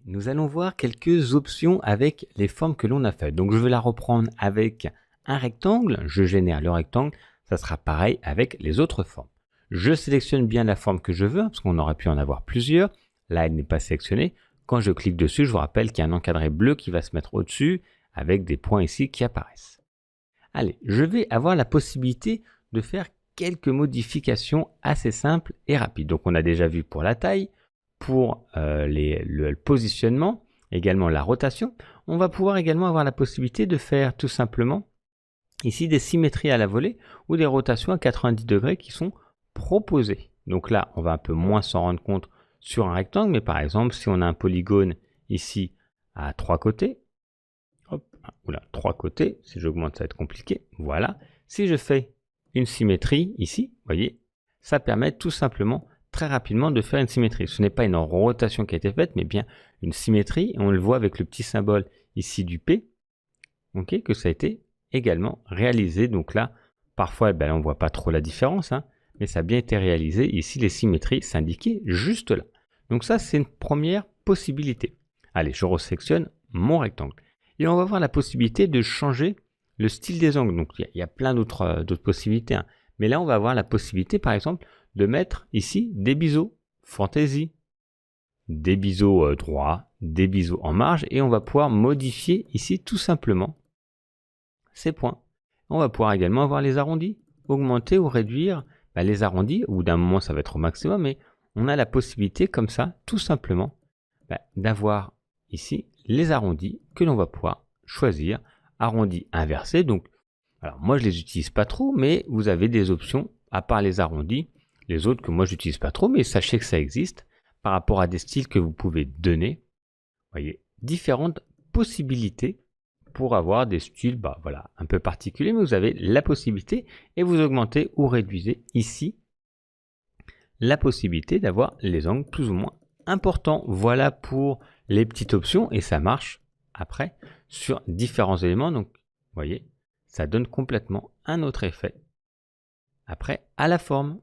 nous allons voir quelques options avec les formes que l'on a faites. Donc je vais la reprendre avec un rectangle, je génère le rectangle, ça sera pareil avec les autres formes. Je sélectionne bien la forme que je veux, parce qu'on aurait pu en avoir plusieurs. Là, elle n'est pas sélectionnée. Quand je clique dessus, je vous rappelle qu'il y a un encadré bleu qui va se mettre au-dessus, avec des points ici qui apparaissent. Allez, je vais avoir la possibilité de faire quelques modifications assez simples et rapides. Donc on a déjà vu pour la taille, pour le positionnement, également la rotation. On va pouvoir également avoir la possibilité de faire tout simplement ici des symétries à la volée ou des rotations à 90 degrés qui sont proposées. Donc là, on va un peu moins s'en rendre compte sur un rectangle, mais par exemple, si on a un polygone ici à 3 côtés, hop, oula, 3 côtés, si j'augmente, ça va être compliqué, voilà. Si je fais une symétrie ici, vous voyez, ça permet tout simplement très rapidement de faire une symétrie. Ce n'est pas une rotation qui a été faite, mais bien une symétrie. On le voit avec le petit symbole ici du P, okay, que ça a été également réalisé. Donc là, parfois, on ne voit pas trop la différence, hein, mais ça a bien été réalisé. Ici, les symétries s'indiquaient juste là. Donc ça, c'est une première possibilité. Allez, je resélectionne mon rectangle. Et on va voir la possibilité de changer le style des angles. Donc il y a plein d'autres possibilités, hein. Mais là, on va avoir la possibilité, par exemple, de mettre ici des biseaux fantaisie, des biseaux droits, des biseaux en marge, et on va pouvoir modifier ici tout simplement ces points. On va pouvoir également avoir les arrondis, augmenter ou réduire les arrondis, ou d'un moment ça va être au maximum, mais on a la possibilité comme ça, tout simplement, d'avoir ici les arrondis que l'on va pouvoir choisir, arrondis inversés. Donc, alors moi je les utilise pas trop, mais vous avez des options à part les arrondis, les autres que moi j'utilise pas trop, mais sachez que ça existe par rapport à des styles que vous pouvez donner. Vous voyez, différentes possibilités pour avoir des styles voilà, un peu particuliers, mais vous avez la possibilité et vous augmentez ou réduisez ici la possibilité d'avoir les angles plus ou moins importants. Voilà pour les petites options et ça marche après sur différents éléments. Donc, vous voyez, ça donne complètement un autre effet après à la forme.